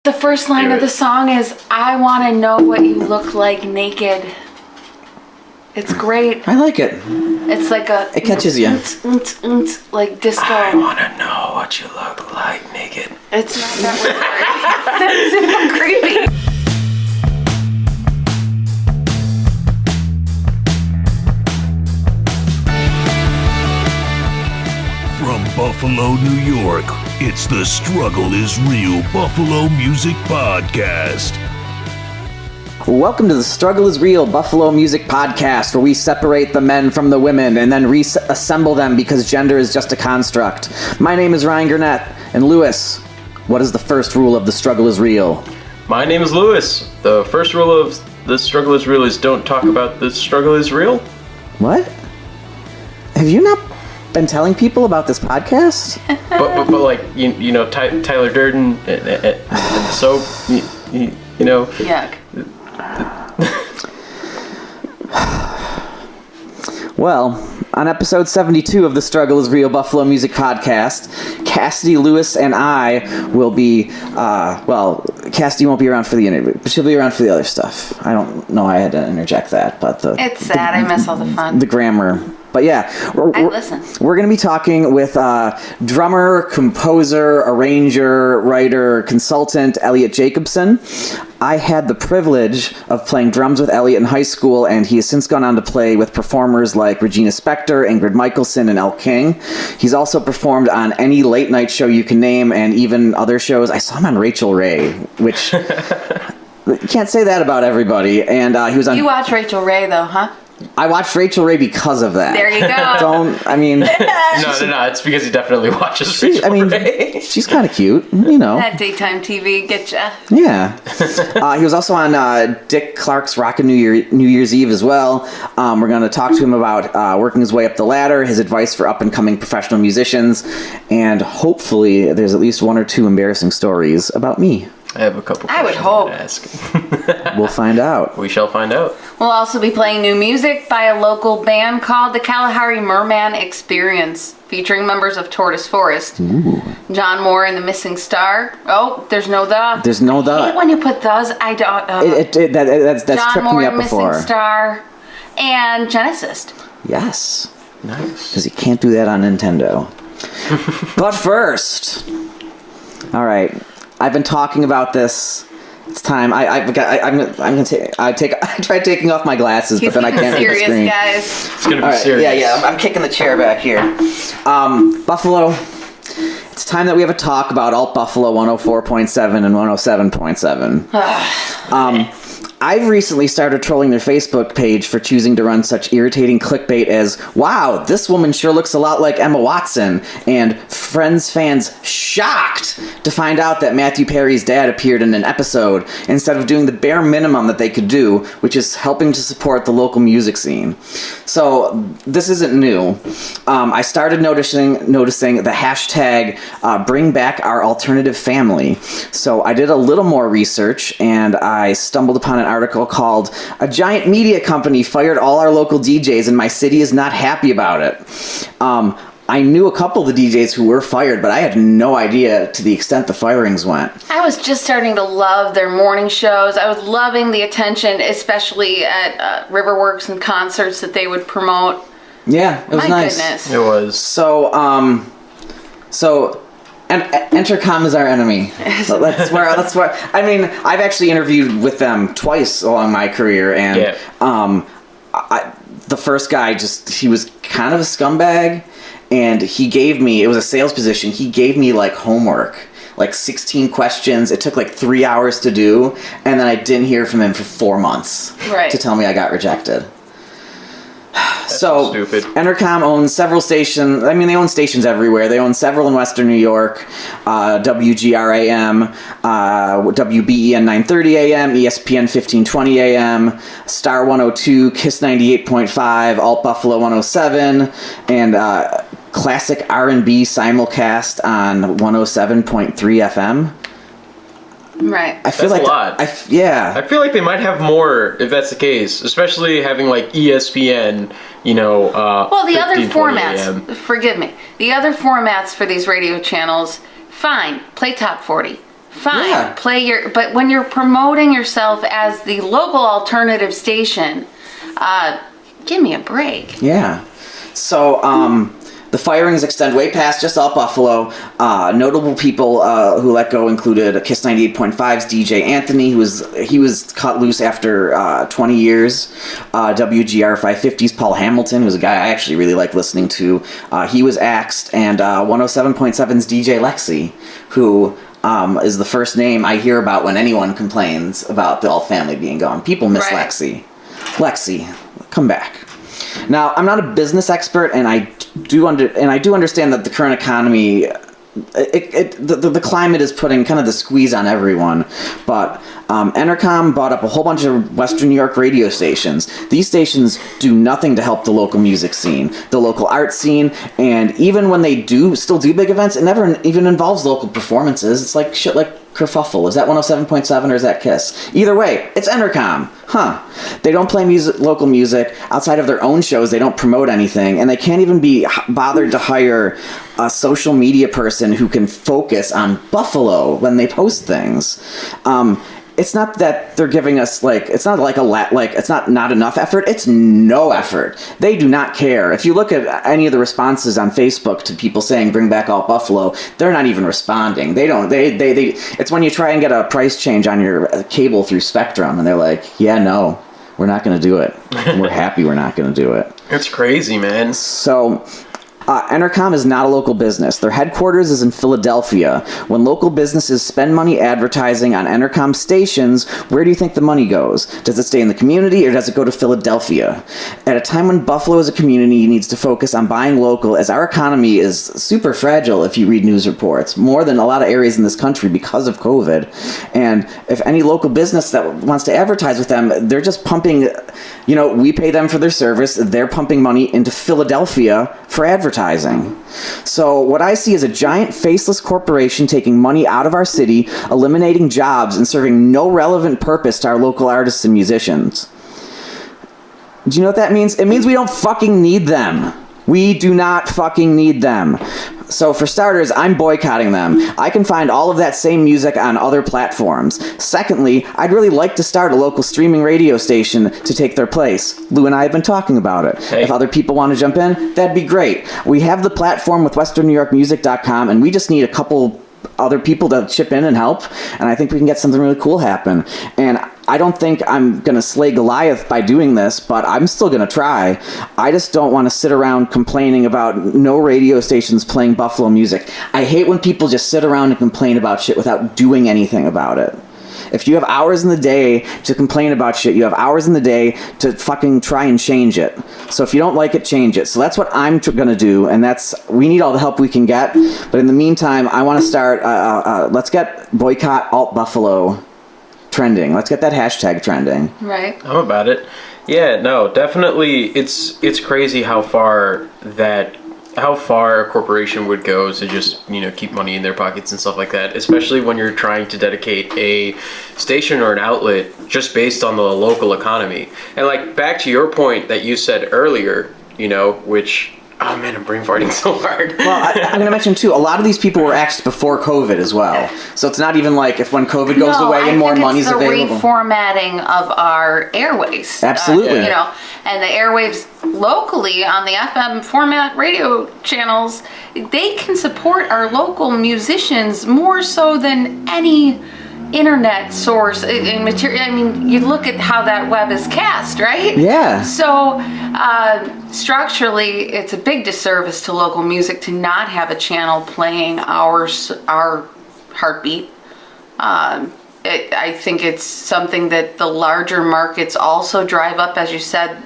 The first line of the song is, I want to know what you look like naked. It's great. I like it. It's like a... It catches you. Like disco. I want to know what you look like naked. It's not that weird. That's super creepy. From Buffalo, New York, it's the Struggle is Real Buffalo Music Podcast. Welcome to the Struggle is Real Buffalo Music Podcast, where we separate the men from the women and then reassemble them because gender is just a construct. My name is Ryan Gurnett, and Lewis, what is the first rule of the Struggle is Real? My name is Lewis. The first rule of the Struggle is Real is don't talk about the struggle is real. What? Have you not been telling people about this podcast? but like, you know, Tyler Durden and soap, you know. Yuck. Well, on episode 72 of the Struggle is Real Buffalo Music Podcast, Cassidy, Lewis, and I will be, Cassidy won't be around for the interview, but she'll be around for the other stuff. I don't know I had to interject that, but It's sad, I miss all the fun. The grammar. But yeah, listen. We're going to be talking with drummer, composer, arranger, writer, consultant, Elliot Jacobson. I had the privilege of playing drums with Elliot in high school, and he has since gone on to play with performers like Regina Spektor, Ingrid Michaelson, and Elle King. He's also performed on any late night show you can name, and even other shows. I saw him on Rachel Ray, which you can't say that about everybody. And he was on. You watch Rachel Ray, though, huh? I watched Rachel Ray because of that. There you go. No, it's because he definitely watches Rachel Ray. She's kind of cute, you know. That daytime TV get ya. Yeah. He was also on Dick Clark's Rockin' New Year's Eve as well. We're going to talk to him about working his way up the ladder, his advice for up-and-coming professional musicians, and hopefully there's at least one or two embarrassing stories about me. I have a couple questions I would hope. to ask. We'll find out. We shall find out. We'll also be playing new music by a local band called the Kalahari Merman Experience, featuring members of Tortoise Forest. Ooh. John Moore and the Missing Star. Oh, there's no the. There's no the. I hate when you put thes. I don't. That's John tripped Moore me and up before. Missing Star, and Genecist. Yes. Nice. Because you can't do that on Nintendo. But first, all right. I've been talking about this. It's time. I tried taking off my glasses, but then I can't read the screen. Serious, guys. It's gonna be serious. Yeah. I'm kicking the chair back here. Buffalo. It's time that we have a talk about Alt Buffalo 104.7 and 107.7. I've recently started trolling their Facebook page for choosing to run such irritating clickbait as, wow, this woman sure looks a lot like Emma Watson, and Friends fans shocked to find out that Matthew Perry's dad appeared in an episode instead of doing the bare minimum that they could do, which is helping to support the local music scene. So this isn't new. I started noticing the hashtag bring back our alternative family. So I did a little more research, and I stumbled upon an article called "A Giant Media Company Fired All Our Local DJs and My City is Not Happy About It." I knew a couple of the DJs who were fired, but I had no idea to the extent the firings went. I was just starting to love their morning shows. I was loving the attention, especially at Riverworks and concerts that they would promote. Yeah, it was My nice. goodness. It was. So Entercom is our enemy. That's where. I mean, I've actually interviewed with them twice along my career, and the first guy he was kind of a scumbag, and it was a sales position. He gave me like homework, like 16 questions. It took like 3 hours to do, and then I didn't hear from him for 4 months to tell me I got rejected. So, stupid. Entercom owns several stations. I mean, they own stations everywhere. They own several in Western New York, WGRAM, WBEN 930 AM, ESPN 1520 AM, Star 102, KISS 98.5, Alt Buffalo 107, and classic R&B simulcast on 107.3 FM. Right. I feel that's like a lot. I feel like they might have more if that's the case, especially having like ESPN, you know. Well, the other 15, formats, forgive me, the other formats for these radio channels, fine, play top 40. Fine, Yeah. but when you're promoting yourself as the local alternative station, give me a break. Yeah. So, the firings extend way past just Alt Buffalo. Notable people who let go included Kiss 98.5's DJ Anthony, he was cut loose after 20 years. WGR 550's Paul Hamilton, who's a guy I actually really like listening to. He was axed, and 107.7's DJ Lexi, who is the first name I hear about when anyone complains about the Alt family being gone. People miss Right. Lexi. Lexi, come back. Now, I'm not a business expert, and I do understand that the current economy, the climate is putting kind of the squeeze on everyone. But Entercom bought up a whole bunch of Western New York radio stations. These stations do nothing to help the local music scene, the local art scene, and even when they still do big events, it never even involves local performances. It's like shit like Kerfuffle. Is that 107.7 or is that Kiss? Either way, it's Entercom. Huh. They don't play local music. Outside of their own shows, they don't promote anything, and they can't even be bothered to hire a social media person who can focus on Buffalo when they post things. It's not that they're giving us, it's not like it's not enough effort. It's no effort. They do not care. If you look at any of the responses on Facebook to people saying bring back Alt Buffalo, they're not even responding. It's when you try and get a price change on your cable through Spectrum, and they're like, yeah, no, we're not going to do it. We're happy we're not going to do it. It's crazy, man. So, Entercom is not a local business. Their headquarters is in Philadelphia. When local businesses spend money advertising on Entercom stations, where do you think the money goes? Does it stay in the community or does it go to Philadelphia? At a time when Buffalo as a community needs to focus on buying local, as our economy is super fragile if you read news reports, more than a lot of areas in this country because of COVID. And if any local business that wants to advertise with them, they're just pumping, we pay them for their service, they're pumping money into Philadelphia for advertising. So what I see is a giant faceless corporation taking money out of our city, eliminating jobs, and serving no relevant purpose to our local artists and musicians. Do you know what that means? It means we don't fucking need them. We do not fucking need them. So for starters, I'm boycotting them. I can find all of that same music on other platforms. Secondly, I'd really like to start a local streaming radio station to take their place. Lou and I have been talking about it. Hey. If other people want to jump in, that'd be great. We have the platform with WesternNewYorkMusic.com, and we just need a couple other people to chip in and help, and I think we can get something really cool happen. And I don't think I'm going to slay Goliath by doing this, but I'm still going to try. I just don't want to sit around complaining about no radio stations playing Buffalo music. I hate when people just sit around and complain about shit without doing anything about it. If you have hours in the day to complain about shit, you have hours in the day to fucking try and change it. So if you don't like it, change it. So that's what I'm going to do, and we need all the help we can get. But in the meantime, I want to start, let's get boycott Alt Buffalo trending. Let's get that hashtag trending. Right. I'm about it. Yeah, no, definitely. It's crazy how far a corporation would go to just, keep money in their pockets and stuff like that, especially when you're trying to dedicate a station or an outlet just based on the local economy. And back to your point that you said earlier, which, oh man, I'm brain farting so hard. Well, I'm going to mention too, a lot of these people were axed before COVID as well. So it's not even like if when COVID goes away and more money's available. I think it's the reformatting of our airways. Absolutely. And the airwaves locally on the FM format radio channels, they can support our local musicians more so than any internet source in material. I mean, you look at how that web is cast, right? Yeah. So structurally, it's a big disservice to local music to not have a channel playing our heartbeat. I think it's something that the larger markets also drive up, as you said,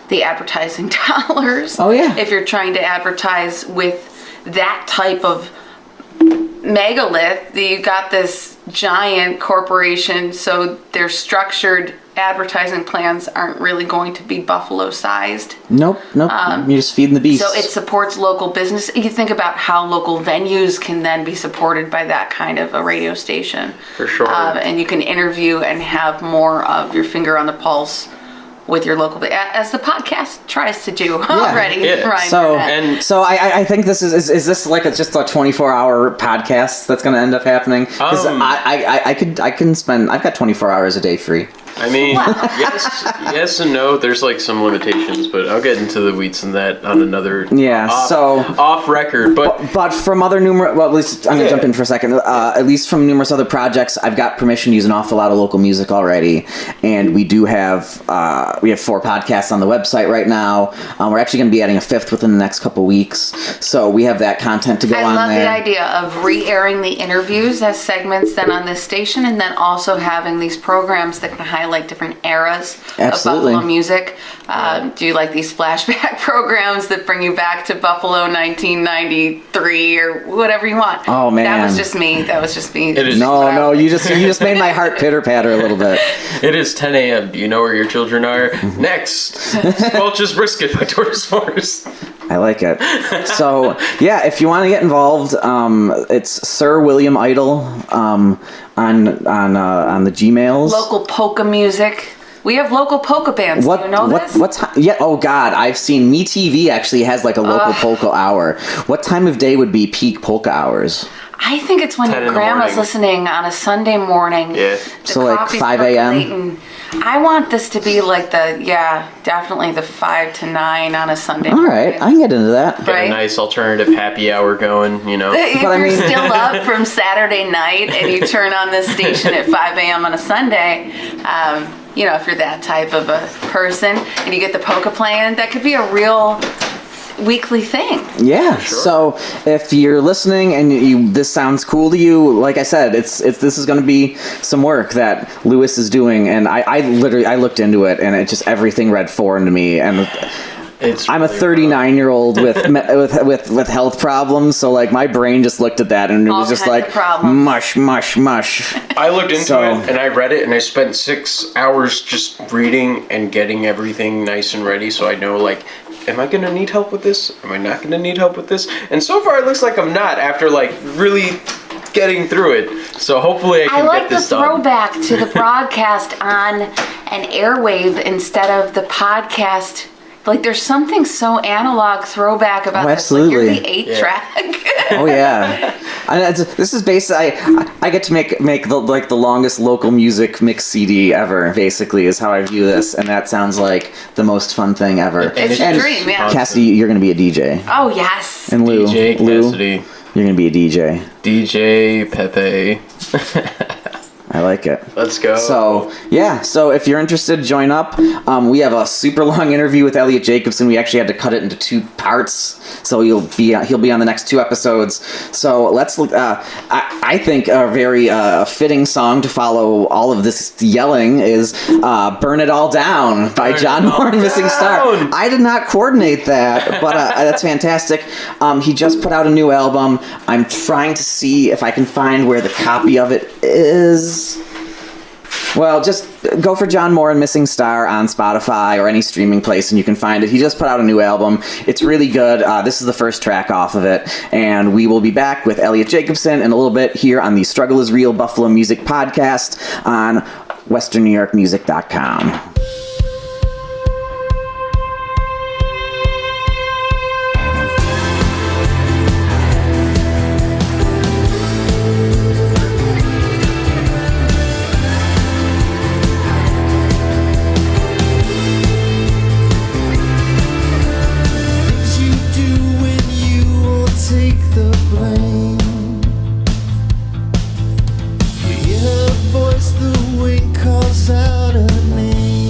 the advertising dollars. Oh, yeah. If you're trying to advertise with that type of megalith, you got this giant corporation, so their structured advertising plans aren't really going to be Buffalo sized. Nope. You're just feeding the beast. So it supports local business. You think about how local venues can then be supported by that kind of a radio station. For sure. And you can interview and have more of your finger on the pulse with your local, as the podcast tries to do already. Yeah. Ryan So I think this is this like just a 24-hour podcast that's going to end up happening? Because I've got 24 hours a day free. I mean, yes and no. There's like some limitations, but I'll get into the weeds on that on another off record. But from other at least I'm gonna jump in for a second. At least from numerous other projects, I've got permission to use an awful lot of local music already, and we do have we have 4 podcasts on the website right now. We're actually going to be adding a 5th within the next couple weeks, so we have that content to go on there. I love the idea of re-airing the interviews as segments then on this station, and then also having these programs that can highlight different eras of Buffalo music. Do you like these flashback programs that bring you back to Buffalo 1993 or whatever you want? Oh man, that was just me. It is no. You just made my heart pitter patter a little bit. It is 10 a.m. Do you know where your children are? Next, Squelch's Brisket by Tortoise Forest. I like it. So yeah, if you want to get involved, it's Sir William Idle on the Gmails. Local polka music. We have local polka bands. Do you know this? Oh God, I've seen MeTV actually has like a local polka hour. What time of day would be peak polka hours? I think it's when your grandma's listening on a Sunday morning. Yeah. So like 5 a.m. I want this to be like definitely the 5 to 9 on a Sunday morning. All right, I can get into that. Get a nice alternative happy hour going, you know. If you're still up from Saturday night and you turn on this station at 5 a.m. on a Sunday, if you're that type of a person and you get the polka playing, that could be a real weekly thing. Yeah. Sure. So if you're listening and this sounds cool to you, like I said, this is going to be some work that Lewis is doing, and I looked into it, and it just everything read foreign to me, and I'm a 39-year-old with health problems, so like my brain just looked at that and it was just like mush. I looked into it and I read it and I spent 6 hours just reading and getting everything nice and ready, so I know like, am I gonna need help with this? Am I not gonna need help with this? And so far it looks like I'm not after like really getting through it. So hopefully I can get this done. I like the throwback to the broadcast on an airwave instead of the podcast. Like, there's something so analog throwback about this. Like, you're the 8-track. Oh, yeah. This is basically, I get to make the longest local music mix CD ever, basically, is how I view this. And that sounds like the most fun thing ever. It's a dream, yeah. Cassidy, you're going to be a DJ. Oh, yes. And Lou, Cassidy. You're going to be a DJ. DJ Pepe. I like it. Let's go. So if you're interested, join up. We have a super long interview with Elliot Jacobson. We actually had to cut it into 2 parts, so he'll be on the next 2 episodes. So let's look. I think a very fitting song to follow all of this yelling is "Burn It All Down" by John Moore and Missing Star. I did not coordinate that, but that's fantastic. He just put out a new album. I'm trying to see if I can find where the copy of it is. Well, just go for John Moore and Missing Star on Spotify or any streaming place and you can find it. He just put out a new album. It's really good. This is the first track off of it. And we will be back with Elliot Jacobson in a little bit here on the Struggle is Real Buffalo Music Podcast on westernnewyorkmusic.com. Voice the wind calls out her name.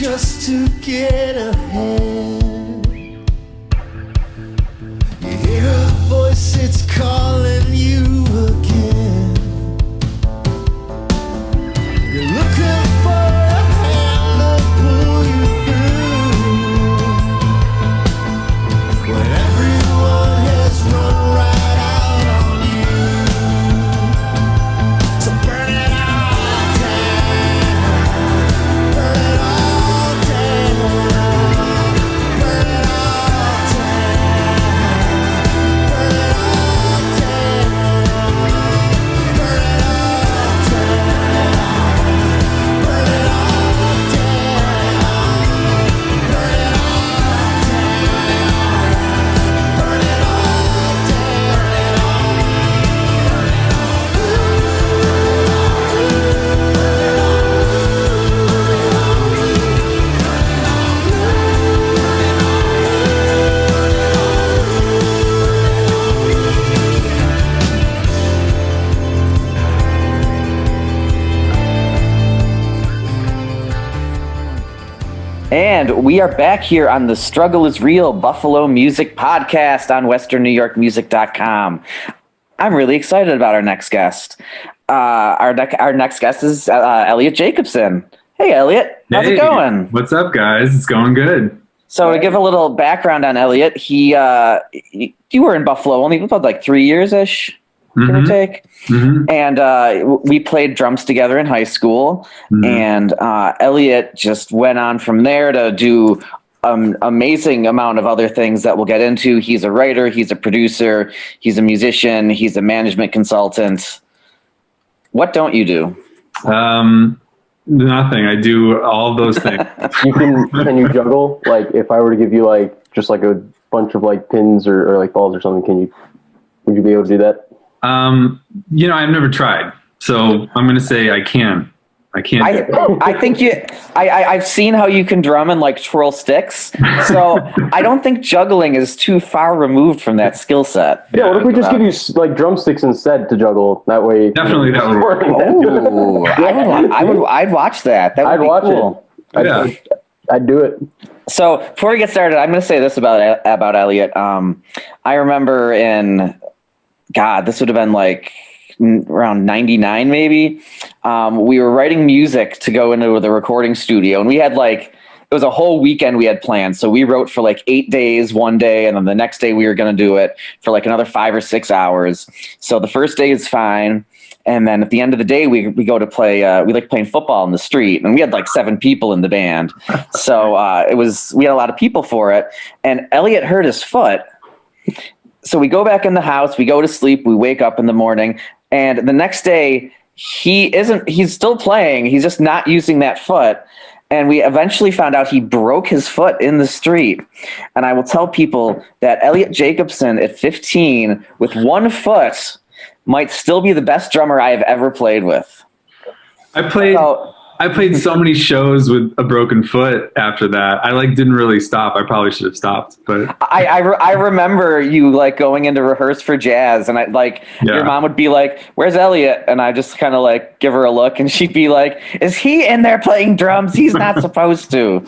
just to get ahead. You hear a voice, it's calling you again. You're looking for a hand to pull you through when everyone has run right out on you. So burn it all down, burn it all down, burn it all down, burn it all down, burn it all down, burn it all down, burn it And we are back here on the Struggle is Real Buffalo Music Podcast on westernnewyorkmusic.com. I'm really excited about our next guest. Our next guest is Elliot Jacobson. Hey, Elliot. How's it going? What's up, guys? It's going good. So to give a little background on Elliot, you were in Buffalo only about like 3 years-ish, give or take. Mm-hmm. And we played drums together in high school. Mm-hmm. And Elliot just went on from there to do amazing amount of other things that we'll get into. He's a writer, he's a producer, he's a musician, he's a management consultant. What don't you do? Nothing. I do all of those things. Can you juggle? Like, if I were to give you like just like a bunch of like pins or like balls or something, would you be able to do that? I've never tried, so I'm gonna say I can. I can't. I think I've seen how you can drum and like twirl sticks, so I don't think juggling is too far removed from that skill set. Yeah, what if we just give you like drumsticks instead to juggle? That way, Definitely that would work. Oh, I'd watch that. That would be cool. I'd do it. So before we get started, I'm going to say this about Elliot. I remember this would have been like around 99 maybe. We were writing music to go into the recording studio, and we had it was a whole weekend we had planned. So we wrote for like 8 days one day, and then the next day we were going to do it for like another 5 or 6 hours. So the first day is fine. And then at the end of the day, we go to play, we like playing football in the street, and we had like 7 people in the band. So we had a lot of people for it, and Elliot hurt his foot. So we go back in the house, we go to sleep, we wake up in the morning, and the next day he's still playing. He's just not using that foot. And we eventually found out he broke his foot in the street. And I will tell people that Elliot Jacobson at 15 with 1 foot might still be the best drummer I have ever played with. I played so many shows with a broken foot after that. I didn't really stop. I probably should have stopped, but I remember you going into rehearse for jazz, and your mom would be like, "Where's Elliot?" And I just kind of give her a look, and she'd be like, "Is he in there playing drums? He's not supposed to."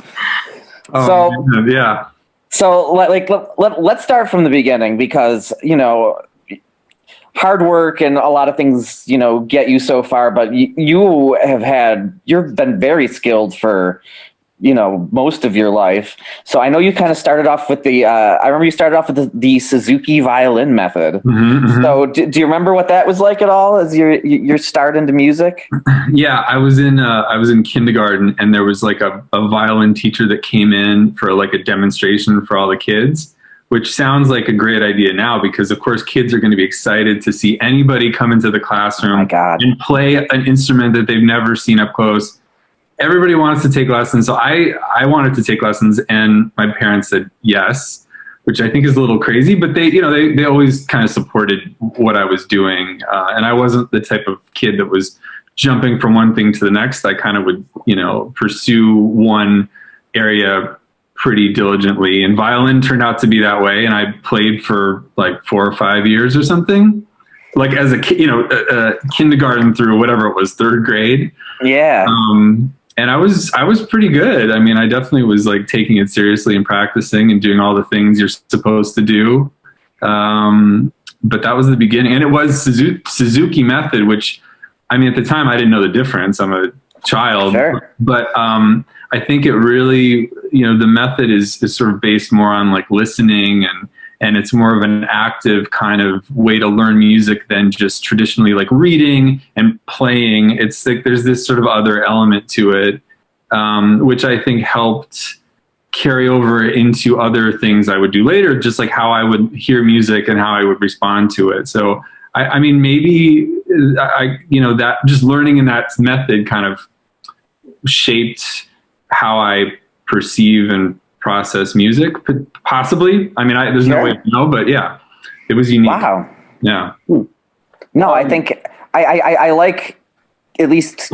Yeah. So let's start from the beginning, because hard work and a lot of things, get you so far, but you've been very skilled for, most of your life. So I know you kind of started off with I remember you started off with the Suzuki violin method. Mm-hmm, mm-hmm. So do you remember what that was like at all as your start into music? Yeah, I was in kindergarten, and there was a violin teacher that came in for a demonstration for all the kids, which sounds like a great idea now, because of course kids are going to be excited to see anybody come into the classroom and play an instrument that they've never seen up close. Everybody wants to take lessons. So I wanted to take lessons, and my parents said yes, which I think is a little crazy, but they always kind of supported what I was doing. And I wasn't the type of kid that was jumping from one thing to the next. I kind of would, pursue one area pretty diligently, and violin turned out to be that way. And I played for 4 or 5 years or something, as a kid, kindergarten through whatever it was, 3rd grade. Yeah. I was pretty good. I mean, I definitely was like taking it seriously and practicing and doing all the things you're supposed to do. But that was the beginning, and it was Suzuki method, which, I mean, at the time I didn't know the difference. I'm a child, Sure. but I think it really, the method is sort of based more on like listening, and it's more of an active kind of way to learn music than just traditionally like reading and playing. It's like there's this sort of other element to it, which I think helped carry over into other things I would do later, just like how I would hear music and how I would respond to it. So I mean, maybe that just learning in that method kind of shaped how I perceive and process music, possibly. I mean, there's no way to know, but yeah, it was unique. Wow. Yeah. No, I think I like at least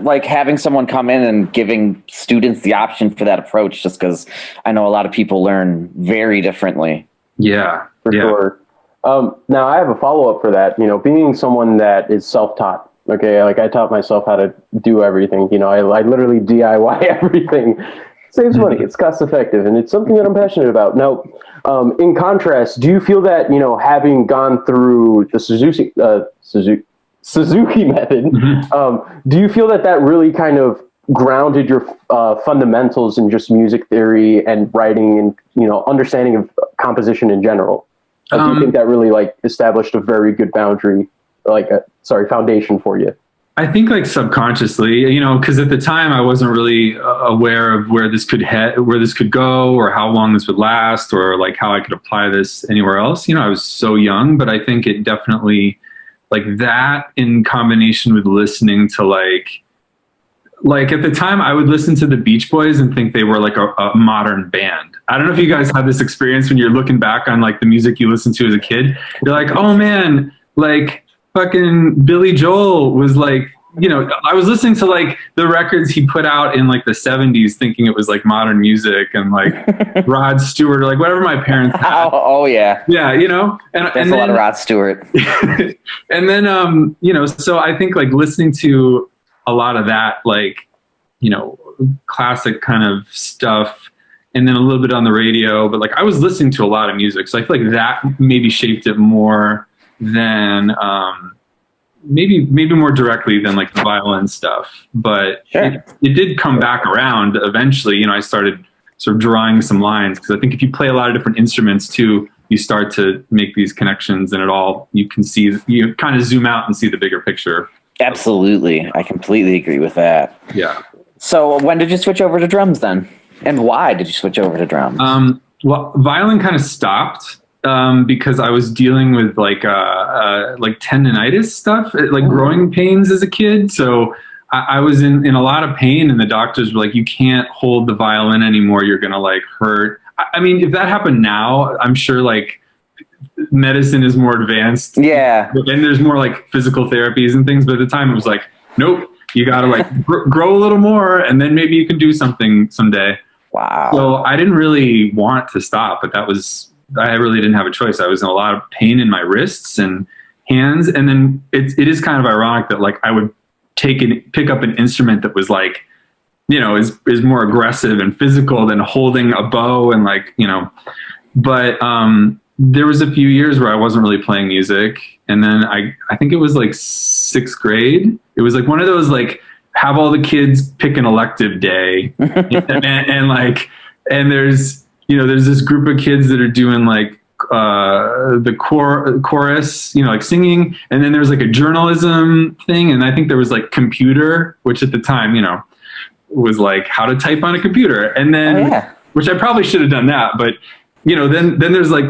like having someone come in and giving students the option for that approach, just because I know a lot of people learn very differently. Yeah. For sure. Now I have a follow-up for that. Being someone that is self-taught, okay, like I taught myself how to do everything. I literally DIY everything. Saves money, it's cost effective, and it's something that I'm passionate about. Now, in contrast, do you feel that, having gone through the Suzuki method, do you feel that really kind of grounded your fundamentals in just music theory and writing and, understanding of composition in general? Do you think that really like established a very good foundation for you? I think like subconsciously, because at the time I wasn't really aware of where this could go, or how long this would last, or like how I could apply this anywhere else. I was so young, but I think it definitely, like that in combination with listening to like at the time I would listen to the Beach Boys and think they were like a modern band. I don't know if you guys had this experience when you're looking back on like the music you listened to as a kid. You're like, oh man, like fucking Billy Joel was like, I was listening to like the records he put out in like the 70s thinking it was like modern music, and like Rod Stewart, or like whatever my parents had. Oh yeah. Yeah, and There's and a lot of Rod Stewart. and then so I think like listening to a lot of that, like, classic kind of stuff, and then a little bit on the radio, but like I was listening to a lot of music. So I feel like that maybe shaped it more than maybe more directly than like the violin stuff. But sure. it did come back around eventually. I started sort of drawing some lines, because I think if you play a lot of different instruments too, you start to make these connections, and you kind of zoom out and see the bigger picture. Absolutely. I completely agree with that. Yeah. So when did you switch over to drums then? And why did you switch over to drums? Well, violin kind of stopped because I was dealing with like tendonitis stuff, like growing pains as a kid. So I was in a lot of pain, and the doctors were like, you can't hold the violin anymore. You're going to like hurt. I mean, if that happened now, I'm sure like medicine is more advanced. Yeah. And there's more like physical therapies and things. But at the time it was like, nope, you got to like grow a little more, and then maybe you can do something someday. Wow. So I didn't really want to stop, but I really didn't have a choice. I was in a lot of pain in my wrists and hands. And then it is kind of ironic that like I would pick up an instrument that was like, is more aggressive and physical than holding a bow, and like, but there was a few years where I wasn't really playing music. And then I think it was like 6th grade. It was like one of those, like, have all the kids pick an elective day. and there's this group of kids that are doing like the chorus, like singing. And then there's like a journalism thing. And I think there was like computer, which at the time, was like how to type on a computer. And then, which I probably should have done that. But, then there's like,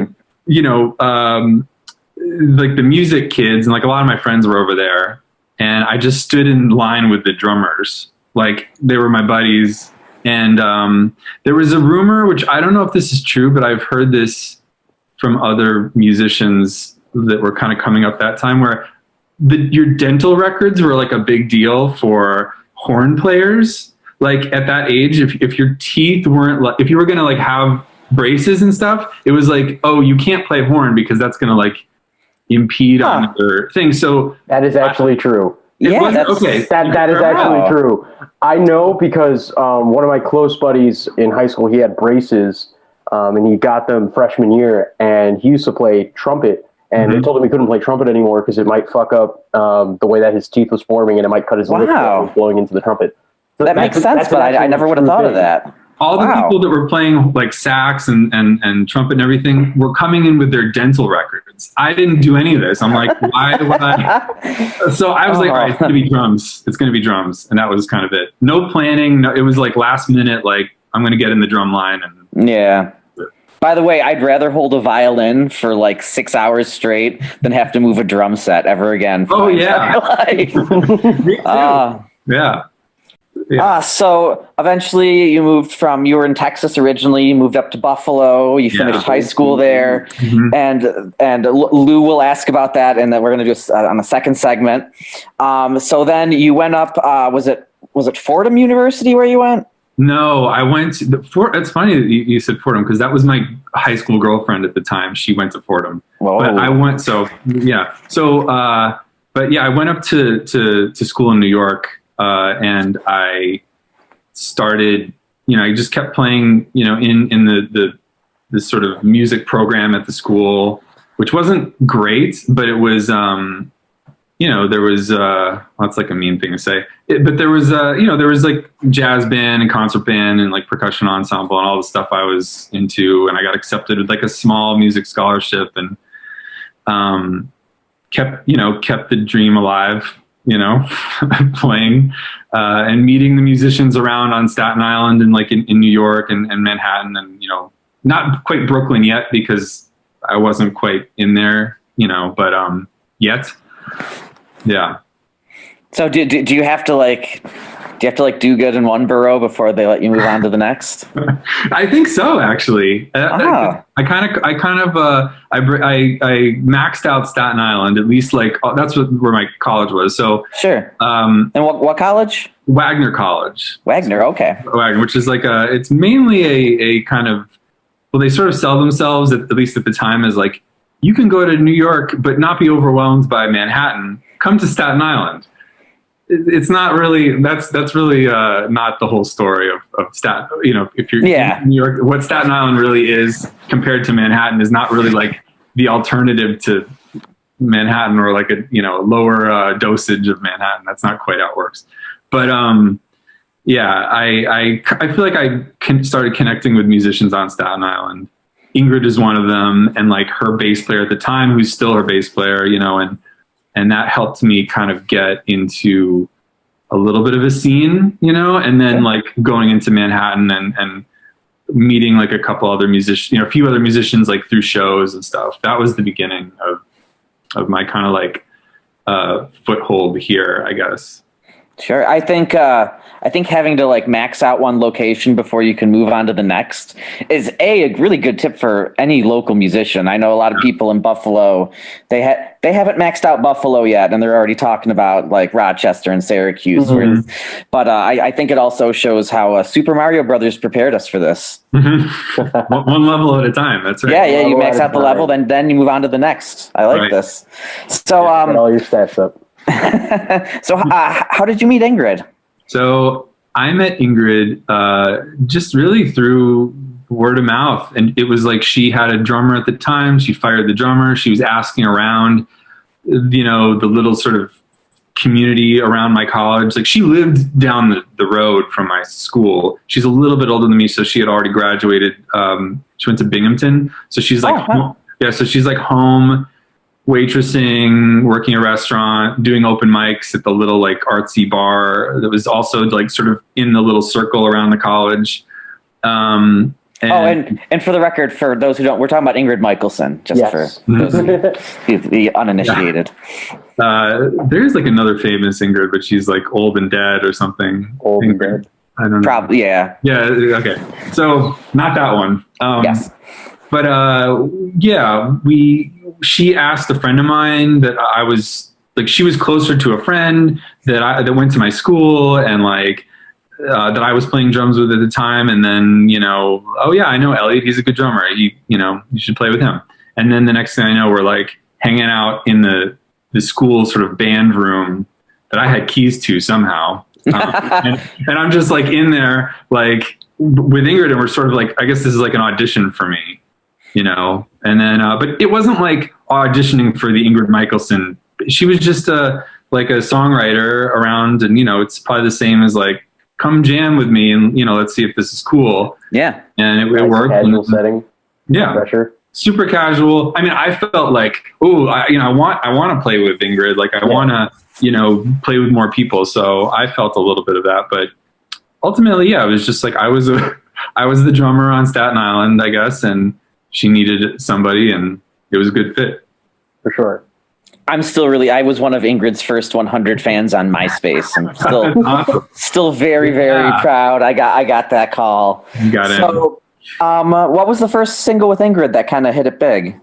like the music kids, and like a lot of my friends were over there, and I just stood in line with the drummers. Like they were my buddies. And there was a rumor, which I don't know if this is true, but I've heard this from other musicians that were kind of coming up that time, where your dental records were like a big deal for horn players. Like at that age, if your teeth weren't like, if you were going to like have braces and stuff, it was like, oh, you can't play horn because that's going to like impede on your thing. So that is actually true. Yeah, wasn't- that's okay. That is actually true. I know because one of my close buddies in high school, he had braces, and he got them freshman year, and he used to play trumpet, and they told him he couldn't play trumpet anymore because it might fuck up the way that his teeth was forming, and it might cut his lip Wow. blowing into the trumpet. So that makes sense, but I never would have thought of that. All the Wow. people that were playing like sax and trumpet and everything were coming in with their dental records. I didn't do any of this. I'm like, why would I? So I was like, all right, it's going to be drums. It's going to be drums. And that was kind of it. No planning. No, it was like last minute, like I'm going to get in the drum line. And Yeah. By the way, I'd rather hold a violin for like 6 hours straight than have to move a drum set ever again. For Oh, my yeah. entire life. Me too. Yeah. So eventually you were in Texas originally, you moved up to Buffalo, you finished high school there, and Lou will ask about that, and then we're going to do on the second segment. So then you went up, was it Fordham University where you went? No, I went to it's funny that you said Fordham because that was my high school girlfriend at the time. She went to Fordham. Whoa. But I went, but yeah, I went up to school in New York, and I started, I just kept playing, in the sort of music program at the school, which wasn't great, but it was, there was, that's like a mean thing to say, but there was, there was like jazz band and concert band and like percussion ensemble and all the stuff I was into. And I got accepted with like a small music scholarship and, kept the dream alive, playing, and meeting the musicians around on Staten Island and like in New York and Manhattan and, not quite Brooklyn yet because I wasn't quite in there, but, yet. Yeah. So do you have to do good in one borough before they let you move on to the next? I think so, actually. I maxed out Staten Island, at least that's where my college was. So sure. And what college? Wagner College. Wagner, okay. Wagner, which is it's mainly a kind of, well, they sort of sell themselves at least at the time as like, you can go to New York but not be overwhelmed by Manhattan. Come to Staten Island. It's not really, that's really not the whole story of Staten, if you're in New York, what Staten Island really is compared to Manhattan is not really like the alternative to Manhattan or like a lower dosage of Manhattan. That's not quite how it works. But yeah, I feel like I started connecting with musicians on Staten Island. Ingrid is one of them, and like her bass player at the time, who's still her bass player, and that helped me kind of get into a little bit of a scene, and then like going into Manhattan and meeting like a couple other musicians, a few other musicians like through shows and stuff. That was the beginning of my kind of like foothold here, I guess. Sure. I think having to like max out one location before you can move on to the next is a really good tip for any local musician. I know a lot of people in Buffalo, they haven't maxed out Buffalo yet, and they're already talking about like Rochester and Syracuse. But I think it also shows how Super Mario Brothers prepared us for this. One level at a time. That's right. Yeah. You max out the level, then you move on to the next. I like this. So get all your stats up. So how did you meet Ingrid? So I met Ingrid just really through word of mouth. And it was like she had a drummer at the time. She fired the drummer. She was asking around, the little sort of community around my college. Like she lived down the road from my school. She's a little bit older than me, so she had already graduated. She went to Binghamton. So she's like, so she's like home, waitressing, working a restaurant, doing open mics at the little like artsy bar that was also like sort of in the little circle around the college. And for the record, for those who don't, we're talking about Ingrid Michaelson, just for those the uninitiated. There's like another famous Ingrid, but she's like old and dead or something. Old and dead. I don't know. Probably, yeah. Yeah. Okay. So not that one. Yes. But she asked a friend of mine that I was like, she was closer to a friend that went to my school and like that I was playing drums with at the time. And then, oh yeah, I know Elliot. He's a good drummer. You should play with him. And then the next thing I know, we're like hanging out in the school sort of band room that I had keys to somehow. And I'm just like in there, like with Ingrid, and we're sort of like, I guess this is like an audition for me, you know? And then, but it wasn't like auditioning for the Ingrid Michaelson. She was just like a songwriter around, and, you know, it's probably the same as like, come jam with me and, you know, let's see if this is cool. Yeah. And it worked. Casual setting. Yeah. Pressure. Super casual. I mean, I felt like, I want to play with Ingrid. Like, I want to, you know, play with more people. So I felt a little bit of that, but ultimately, yeah, it was just like I was the drummer on Staten Island, I guess, and she needed somebody, and it was a good fit. For sure. I was one of Ingrid's first 100 fans on MySpace. I'm still very, very proud. I got that call. You got it. So, what was the first single with Ingrid that kind of hit it big?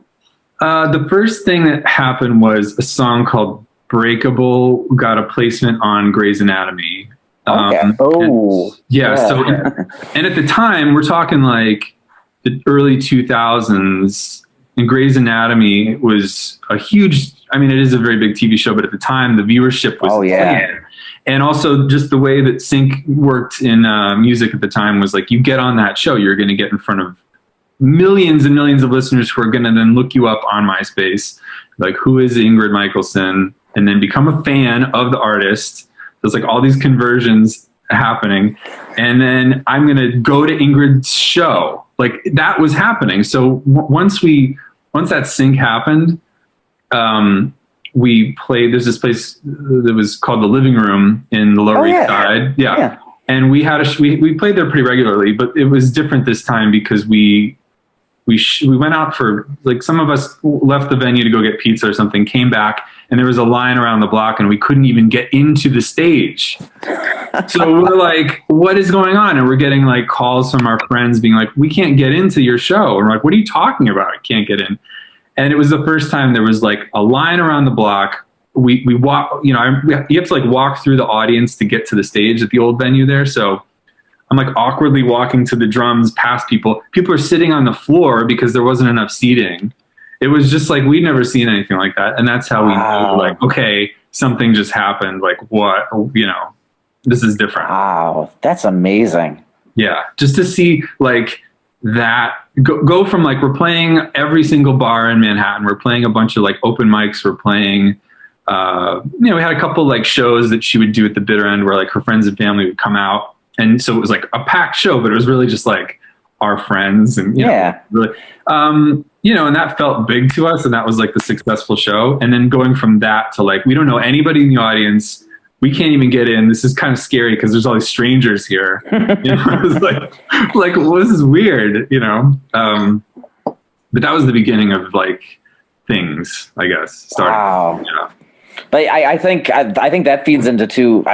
The first thing that happened was a song called Breakable got a placement on Grey's Anatomy. Okay. So, and at the time, we're talking like the early 2000s, and Grey's Anatomy was a huge, I mean, it is a very big TV show, but at the time, the viewership was and also just the way that sync worked in music at the time was like, you get on that show, you're going to get in front of millions and millions of listeners who are going to then look you up on MySpace, like, who is Ingrid Michaelson, and then become a fan of the artist. There's like all these conversions happening, and then I'm going to go to Ingrid's show. Like, that was happening. So once that sync happened, we played, there's this place that was called the Living Room in the Lower East Side. Yeah. And we played there pretty regularly, but it was different this time because we went out for, like, some of us left the venue to go get pizza or something, came back, and there was a line around the block and we couldn't even get into the stage. So we're like, what is going on? And we're getting like calls from our friends being like, we can't get into your show. And we're like, what are you talking about? I can't get in. And it was the first time there was like a line around the block. We walk, you know, you have to like walk through the audience to get to the stage at the old venue there. So I'm like awkwardly walking to the drums past people. People are sitting on the floor because there wasn't enough seating. It was just like, we'd never seen anything like that. And that's how we knew, like, okay, something just happened. Like, what, you know, this is different. Wow. That's amazing. Yeah. Just to see like that go from like, we're playing every single bar in Manhattan. We're playing a bunch of like open mics. We're playing, you know, we had a couple like shows that she would do at the bitter end where like her friends and family would come out. And so it was like a packed show, but it was really just like our friends and, you know, really, you know, and that felt big to us. And that was like the successful show. And then going from that to like, we don't know anybody in the audience. We can't even get in. This is kind of scary because there's all these strangers here. You know, it was like, well, this is weird, you know? But that was the beginning of like things, I guess. Starting. Wow. Yeah. But I think that feeds into too.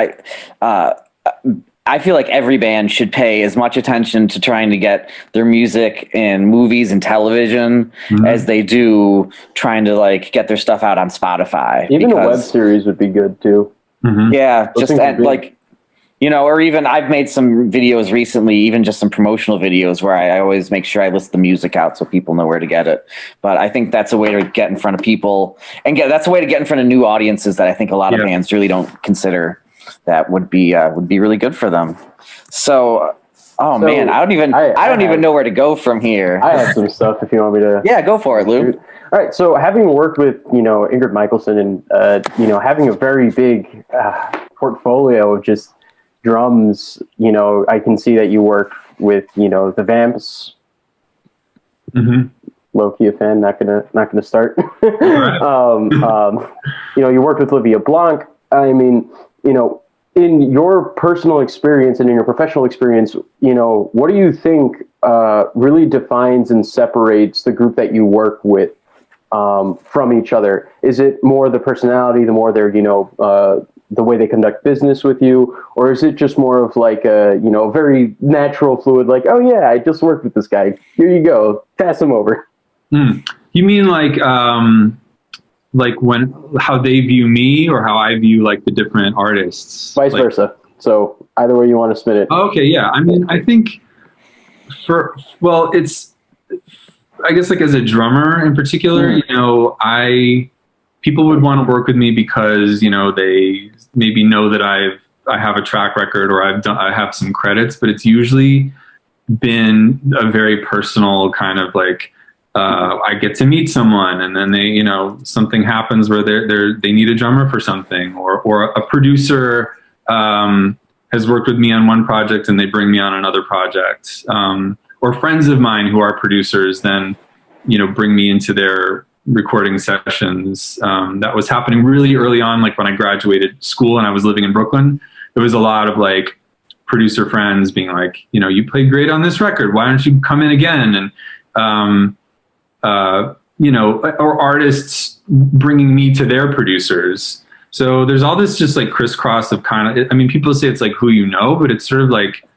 I feel like every band should pay as much attention to trying to get their music in movies and television as they do trying to like get their stuff out on Spotify. Even a web series would be good too. Mm-hmm. Yeah, just like, you know, or even I've made some videos recently, even just some promotional videos where I always make sure I list the music out so people know where to get it. But I think that's a way to get in front of people and that's a way to get in front of new audiences that I think a lot of bands really don't consider that would be really good for them. So, man, I don't even know where to go from here. I have some stuff if you want me to. Yeah, go for it, Lou. All right. So having worked with, you know, Ingrid Michaelson and, you know, having a very big portfolio of just drums, you know, I can see that you work with, you know, the Vamps. Mm-hmm. Low-key a fan, not gonna start. Right. You know, you worked with Olivia Blanc. I mean, you know, in your personal experience and in your professional experience, you know, what do you think really defines and separates the group that you work with from each other? Is it more the personality, the more they're, you know, the way they conduct business with you, or is it just more of like a, you know, very natural, fluid, like, oh yeah, I just worked with this guy. Here you go, pass him over. You mean like when how they view me or how I view like the different artists? Vice versa. So either way you want to spin it. Okay, yeah. I mean, I think it's, I guess like as a drummer in particular, you know, people would want to work with me because, you know, they maybe know that I have a track record or I have some credits, but it's usually been a very personal kind of like, I get to meet someone and then they, you know, something happens where they need a drummer for something, or a producer has worked with me on one project and they bring me on another project, or friends of mine who are producers then, you know, bring me into their recording sessions. That was happening really early on, like when I graduated school and I was living in Brooklyn. There was a lot of like producer friends being like, you know, you played great on this record, why don't you come in again? And you know, or artists bringing me to their producers. So there's all this just like crisscross of kind of, I mean, people say it's like who you know, but it's sort of like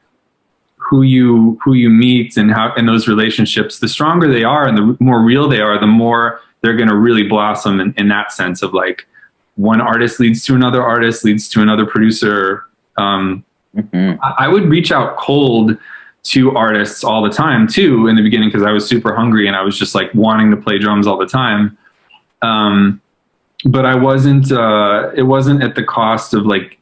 who you meet and how, and those relationships, the stronger they are and the more real they are, the more they're going to really blossom in that sense of like one artist leads to another artist, leads to another producer. I would reach out cold to artists all the time too in the beginning because I was super hungry and I was just like wanting to play drums all the time. But I wasn't, it wasn't at the cost of like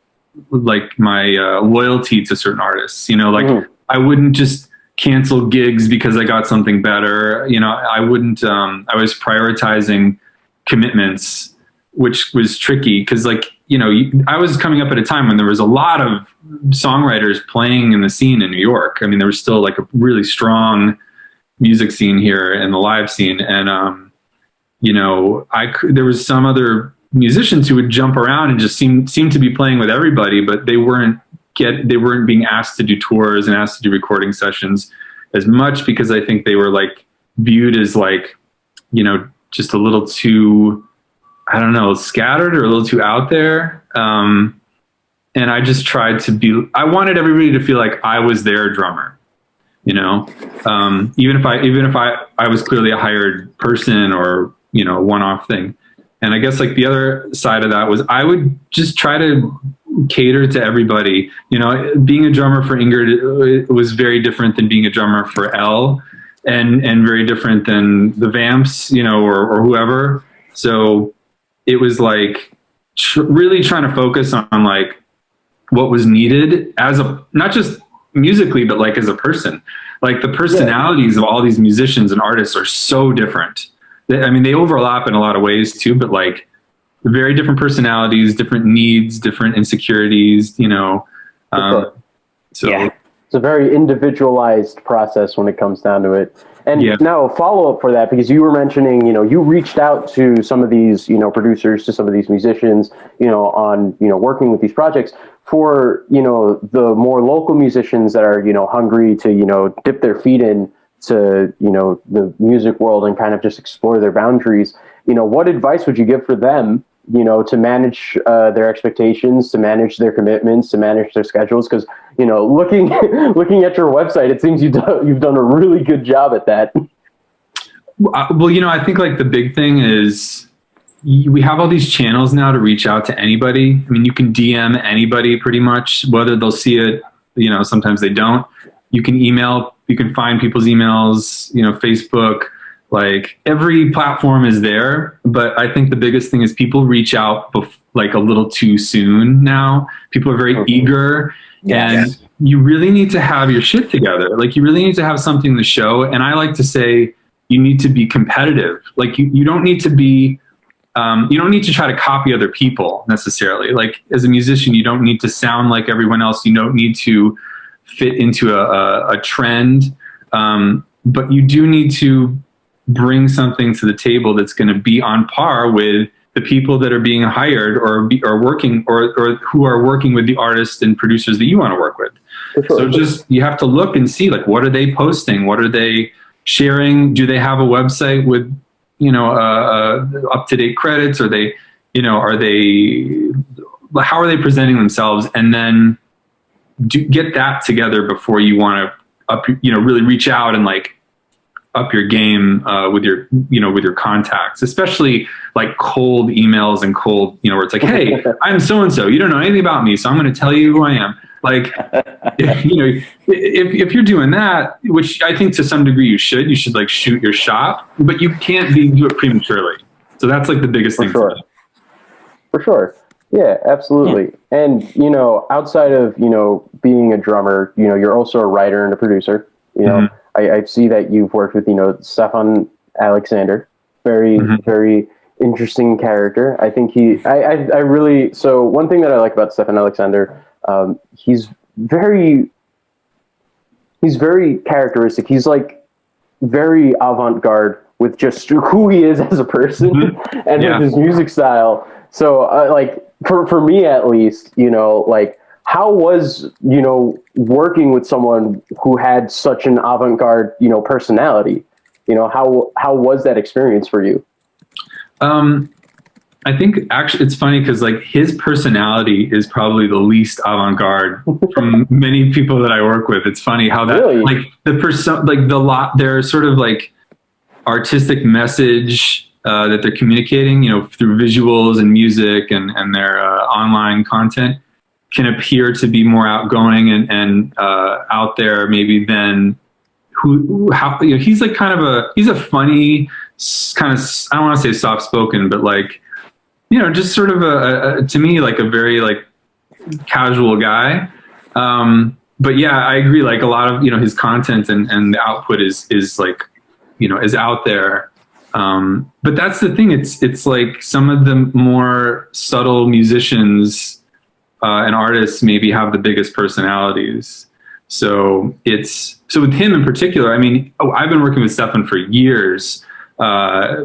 my loyalty to certain artists, you know, like I wouldn't just cancel gigs because I got something better. You know, I wouldn't, I was prioritizing commitments, which was tricky because like, you know, I was coming up at a time when there was a lot of songwriters playing in the scene in New York. I mean, there was still like a really strong music scene here and the live scene. And, you know, there was some other musicians who would jump around and just seem to be playing with everybody, but they weren't being asked to do tours and asked to do recording sessions as much because I think they were like viewed as like, you know, just a little too, I don't know, scattered or a little too out there. And I just tried to I wanted everybody to feel like I was their drummer, you know, even if I was clearly a hired person or, you know, a one-off thing. And I guess like the other side of that was I would just try to cater to everybody. You know, being a drummer for Ingrid was very different than being a drummer for Elle, and very different than the Vamps, you know, or whoever. So it was like really trying to focus on like what was needed as not just musically, but like as a person. Like the personalities of all these musicians and artists are so different. I mean, they overlap in a lot of ways too, but like very different personalities, different needs, different insecurities, you know. So it's a very individualized process when it comes down to it. And now a follow-up for that, because you were mentioning, you know, you reached out to some of these, you know, producers, to some of these musicians, you know, on, you know, working with these projects. For, you know, the more local musicians that are, you know, hungry to, you know, dip their feet in to, you know, the music world and kind of just explore their boundaries, you know, what advice would you give for them, you know, to manage their expectations, to manage their commitments, to manage their schedules? Because, you know, looking at your website, it seems you've done a really good job at that. Well, you know, I think like the big thing is we have all these channels now to reach out to anybody. I mean, you can DM anybody pretty much, whether they'll see it, you know, sometimes they don't. You can email, you can find people's emails, you know, Facebook, like every platform is there. But I think the biggest thing is people reach out like a little too soon now. People are very eager. And you really need to have your shit together. Like you really need to have something to show. And I like to say you need to be competitive. Like you don't need to be, you don't need to try to copy other people necessarily. Like as a musician, you don't need to sound like everyone else. You don't need to fit into a trend. But you do need to bring something to the table that's going to be on par with the people that are being hired or working or who are working with the artists and producers that you want to work with. Sure. So just, you have to look and see, like, what are they posting? What are they sharing? Do they have a website with, you know, up-to-date credits? Are they, you know, how are they presenting themselves? And then get that together before you want to really reach out and like up your game with your contacts, especially like cold emails and cold, you know, where it's like, hey, I'm so-and-so, you don't know anything about me, so I'm going to tell you who I am. Like, you know, if you're doing that, which I think to some degree you should like shoot your shot, but you can't do it prematurely. So that's like the biggest thing. Sure. For sure. Yeah, absolutely. And, outside of, being a drummer, you're also a writer and a producer. I see that you've worked with, Stefan Alexander. Very, very interesting character. I think I really, so one thing that I like about Stefan Alexander, he's very characteristic. He's like very avant-garde with just who he is as a person and with his music style. So for me at least, how was, working with someone who had such an avant-garde, personality? How was that experience for you? I think actually it's funny because like his personality is probably the least avant-garde from many people that I work with. It's funny how that like their sort of like artistic message that they're communicating, through visuals and music and their online content can appear to be more outgoing and out there maybe than he's like he's a funny kind of, I don't want to say soft spoken, but like, just sort of to me, like a very like casual guy. But yeah, I agree. Like a lot of, his content and the output is like, is out there. But that's the thing. It's like some of the more subtle musicians and artists maybe have the biggest personalities. So with him in particular, I mean, I've been working with Stefan for years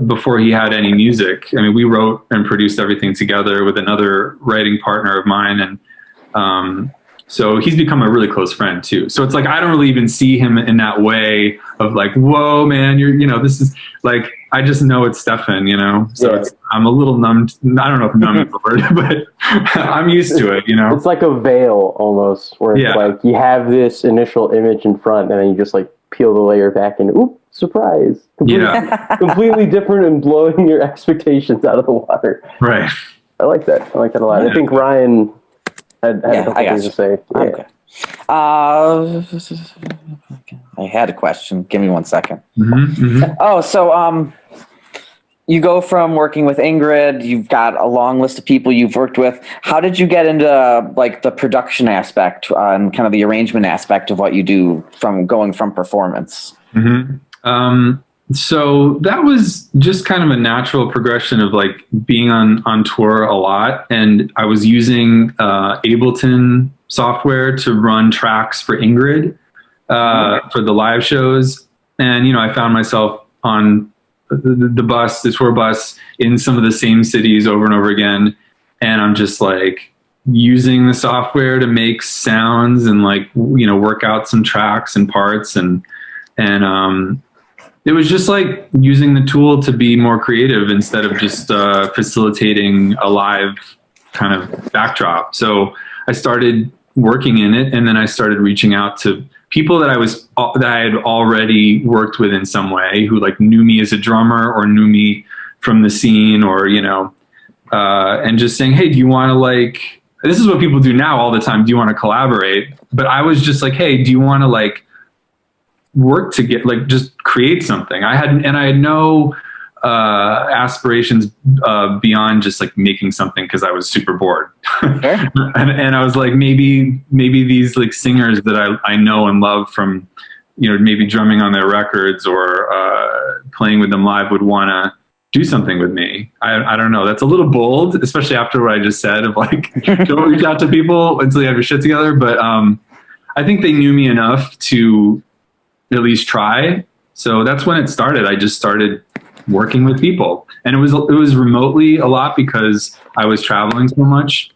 before he had any music. I mean, we wrote and produced everything together with another writing partner of mine. And so he's become a really close friend too. So it's like, I don't really even see him in that way of like, whoa, man, this is like, I just know it's Stefan, so I'm a little numb. I don't know if numb is the word, but I'm used to it, It's like a veil almost where it's like you have this initial image in front and then you just like peel the layer back and oop, surprise. Completely different and blowing your expectations out of the water. Right. I like that. I like that a lot. Yeah. I think Ryan had a couple things to say. Yeah. Okay. I had a question. Give me 1 second. Oh, so you go from working with Ingrid, you've got a long list of people you've worked with. How did you get into like the production aspect and kind of the arrangement aspect of what you do from going from performance? So that was just kind of a natural progression of like being on tour a lot. And I was using Ableton software to run tracks for Ingrid for the live shows. And, I found myself on the tour bus in some of the same cities over and over again. And I'm just like using the software to make sounds and like, work out some tracks and parts and it was just like using the tool to be more creative instead of just facilitating a live kind of backdrop. So I started working in it, and then I started reaching out to people that I had already worked with in some way, who like knew me as a drummer or knew me from the scene, or and just saying, hey, do you want to like? This is what people do now all the time. Do you want to collaborate? But I was just like, hey, do you want to like work to get like just create something? I had no aspirations beyond just like making something because I was super bored. Okay. and I was like, maybe these like singers that I know and love from maybe drumming on their records or playing with them live would want to do something with me. I don't know, that's a little bold, especially after what I just said of like don't reach out to people until you have your shit together, but I think they knew me enough to at least try. So that's when it started. I just started working with people, and it was remotely a lot because I was traveling so much,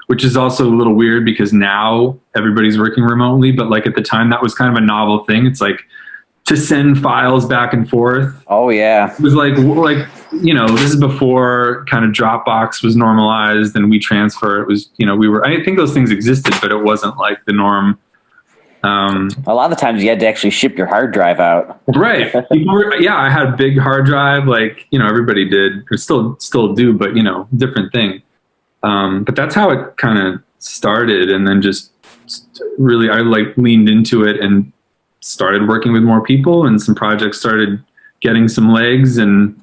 which is also a little weird because now everybody's working remotely. But like at the time, that was kind of a novel thing. It's like to send files back and forth. Oh yeah. It was like this is before kind of Dropbox was normalized and WeTransfer. It was, I think those things existed, but it wasn't like the norm. A lot of the times you had to actually ship your hard drive out. Right. I had a big hard drive, like, everybody did, or still do, but, different thing. But that's how it kind of started. And then just really, I like leaned into it and started working with more people, and some projects started getting some legs, and,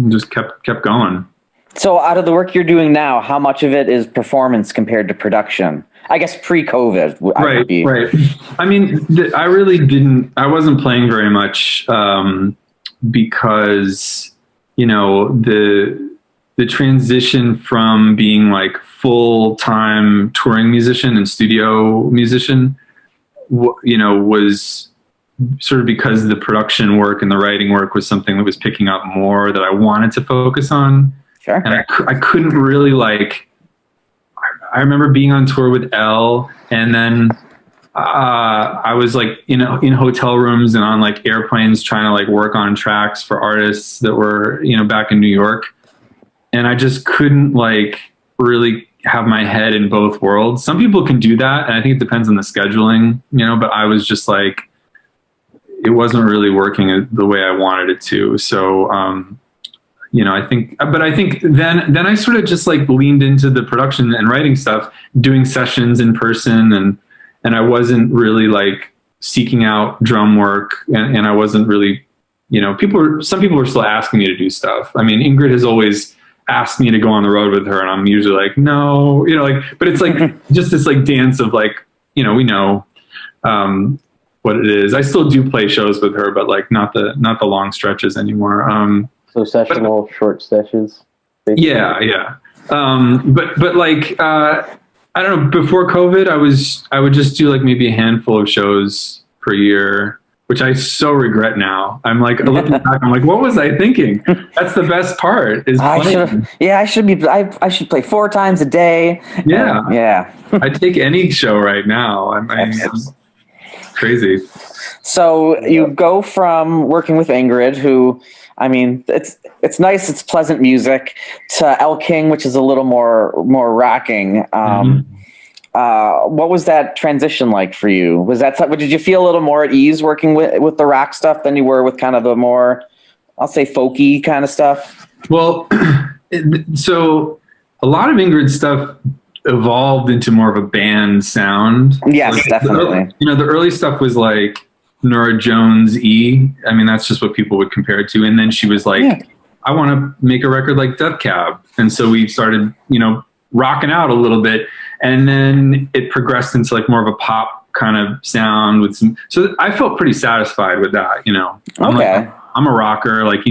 just kept going. So out of the work you're doing now, how much of it is performance compared to production? I guess pre-COVID. Right. I mean, I wasn't playing very much because, the transition from being like full-time touring musician and studio musician, was sort of because the production work and the writing work was something that was picking up more that I wanted to focus on. Sure. And I couldn't really I remember being on tour with Elle, and then I was like, in hotel rooms and on like airplanes trying to like work on tracks for artists that were, back in New York. And I just couldn't like really have my head in both worlds. Some people can do that, and I think it depends on the scheduling, but I was just like, it wasn't really working the way I wanted it to. So, I think then I sort of just like leaned into the production and writing stuff, doing sessions in person, and I wasn't really like seeking out drum work, and I wasn't really, some people were still asking me to do stuff. I mean, Ingrid has always asked me to go on the road with her, and I'm usually like, no, but it's like just this like dance of like, we know what it is. I still do play shows with her, but like not the long stretches anymore. So sessional, short sessions. Basically. Yeah. But like, I don't know, before COVID, I would just do like maybe a handful of shows per year, which I so regret now. I'm like, looking back, I'm like, what was I thinking? That's the best part is playing. I should play 4 times a day. Yeah. I take any show right now. I'm crazy. So you go from working with Ingrid, who, I mean, it's nice, it's pleasant music, to Elle King, which is a little more rocking. What was that transition like for you? Was that something? Did you feel a little more at ease working with the rock stuff than you were with kind of the more, I'll say, folky kind of stuff? Well, so a lot of Ingrid's stuff evolved into more of a band sound. Yes, definitely. The early stuff was like Norah Jones-y. I mean, that's just what people would compare it to. And then she was like, I want to make a record like Death Cab. And so we started, rocking out a little bit. And then it progressed into like more of a pop kind of sound with some, so I felt pretty satisfied with that, I'm a rocker, like,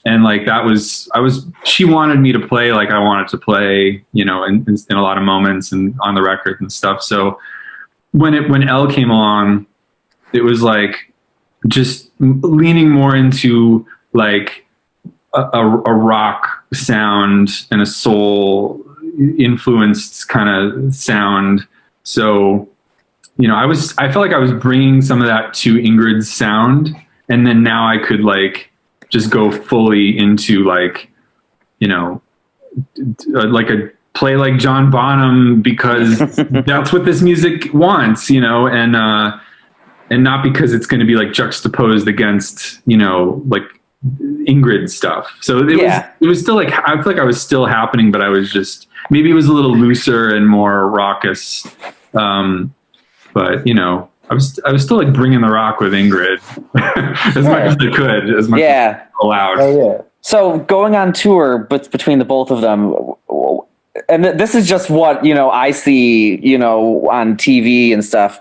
and like she wanted me to play like I wanted to play, in a lot of moments and on the record and stuff. So when Elle came along, it was like just leaning more into like a rock sound and a soul influenced kind of sound. So, I felt like I was bringing some of that to Ingrid's sound, and then now I could like just go fully into like, like a play like John Bonham because that's what this music wants, and not because it's going to be like juxtaposed against, like Ingrid stuff. So it was still like, I feel like I was still happening, but I was just, maybe it was a little looser and more raucous. But I was still like bringing the rock with Ingrid as much as I could, as much as allowed. Oh, yeah. So going on tour, but between the both of them, and this is just what, I see, on TV and stuff.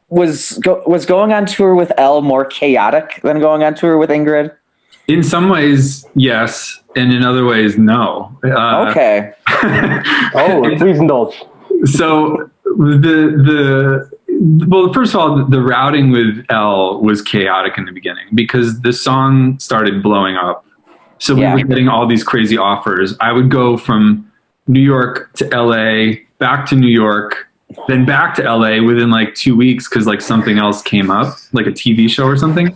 Was going on tour with Elle more chaotic than going on tour with Ingrid? In some ways, yes, and in other ways, no. Okay. Please indulge. So first of all, the routing with Elle was chaotic in the beginning because the song started blowing up. So we were getting all these crazy offers. I would go from New York to LA, back to New York, then back to LA within like 2 weeks because like something else came up, like a TV show or something.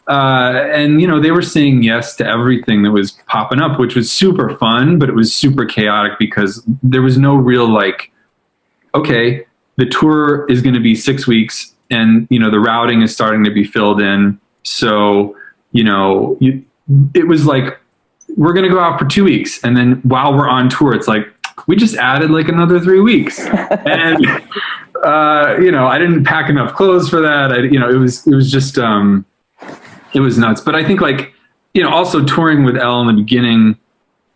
And they were saying yes to everything that was popping up, which was super fun, but it was super chaotic because there was no real like, okay, the tour is going to be 6 weeks and, the routing is starting to be filled in. So, it was like, we're going to go out for 2 weeks. And then while we're on tour, it's like, we just added like another 3 weeks. And, I didn't pack enough clothes for that. It was just, it was nuts. But I think like, also touring with Elle in the beginning,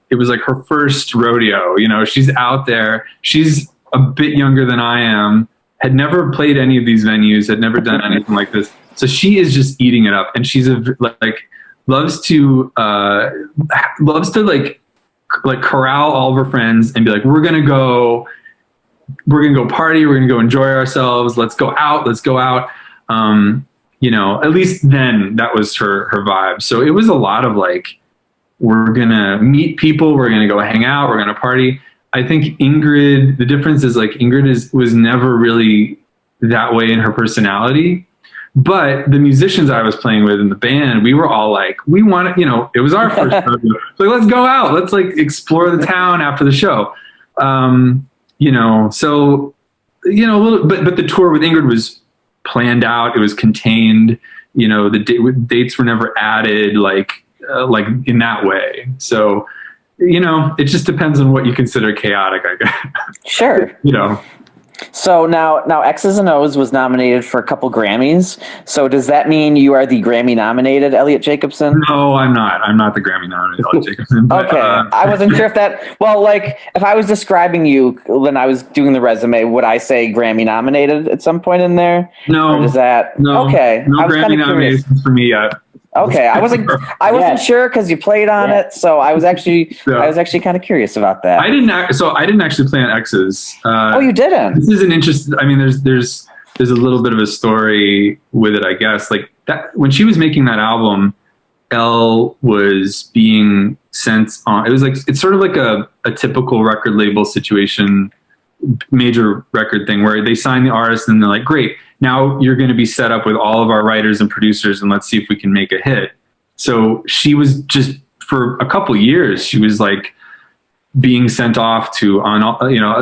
it was like her first rodeo. You know, she's out there. She's a bit younger than I am, had never played any of these venues, had never done anything like this. So she is just eating it up. And she's loves to corral all of her friends and be like, we're going to go party. We're going to go enjoy ourselves. Let's go out. You know, at least then that was her vibe. So it was a lot of like, we're going to meet people. We're going to go hang out. We're going to party. I think Ingrid, the difference is like Ingrid was never really that way in her personality. But the musicians I was playing with in the band, we were all like, we want to, you know, it was our first show. Like, let's go out. Let's like explore the town after the show. You know, so, you know, but the tour with Ingrid was planned out. It was contained. You know, the dates were never added like in that way. So, you know, it just depends on what you consider chaotic, I guess. Sure. You know. So now X's and O's was nominated for a couple Grammys. So does that mean you are the Grammy nominated Elliot Jacobson? No, I'm not. I'm not the Grammy nominated Elliot Jacobson. But, okay. I wasn't sure if I was describing you when I was doing the resume, would I say Grammy nominated at some point in there? No. Or does that? No. Okay. No Grammy nominations for me yet. Okay, I wasn't sure because you played on it, so I was actually kind of curious about that. I didn't actually play on X's. You didn't? This is an interesting. I mean, there's a little bit of a story with it, I guess. Like that when she was making that album, Elle was being sent on. It was like it's sort of like a typical record label situation, major record thing where they sign the artist and they're like, great. Now you're going to be set up with all of our writers and producers, and let's see if we can make a hit. So she was just for a couple years, she was like being sent off to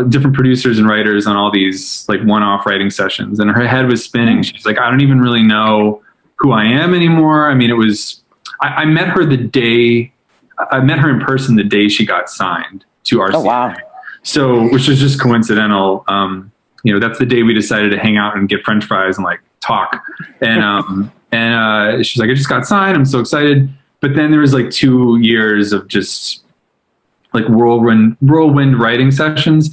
different producers and writers on all these like one-off writing sessions, and her head was spinning. She's like, I don't even really know who I am anymore. I mean, it was. I met her in person the day she got signed to RCA. Oh wow! So, which was just coincidental. You know, that's the day we decided to hang out and get French fries and like talk. And she's like, I just got signed. I'm so excited. But then there was like 2 years of just like whirlwind writing sessions.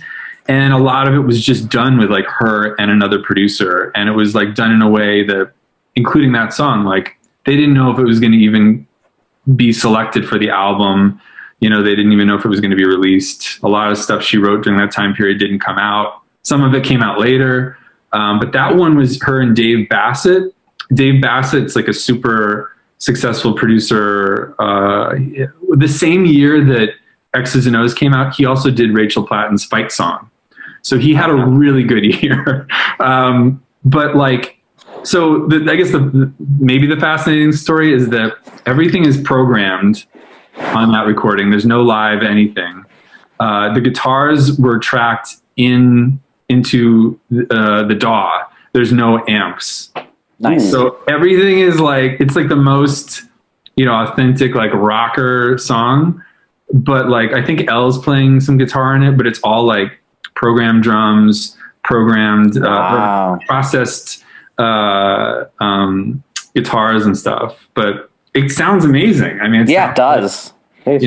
And a lot of it was just done with like her and another producer. And it was like done in a way that, including that song, like they didn't know if it was going to even be selected for the album. You know, they didn't even know if it was going to be released. A lot of stuff she wrote during that time period didn't come out. Some of it came out later, but that one was her and Dave Bassett. Dave Bassett's like a super successful producer. The same year that X's and O's came out, he also did Rachel Platten's Fight Song. So he had a really good year. But like, so I guess maybe the fascinating story is that everything is programmed on that recording. There's no live anything. The guitars were tracked into the DAW. There's no amps. Nice. So everything is like, it's like the most, you know, authentic like rocker song. But like, I think Elle's playing some guitar in it, but it's all like programmed drums, processed guitars and stuff. But it sounds amazing. I mean, it does. Hey,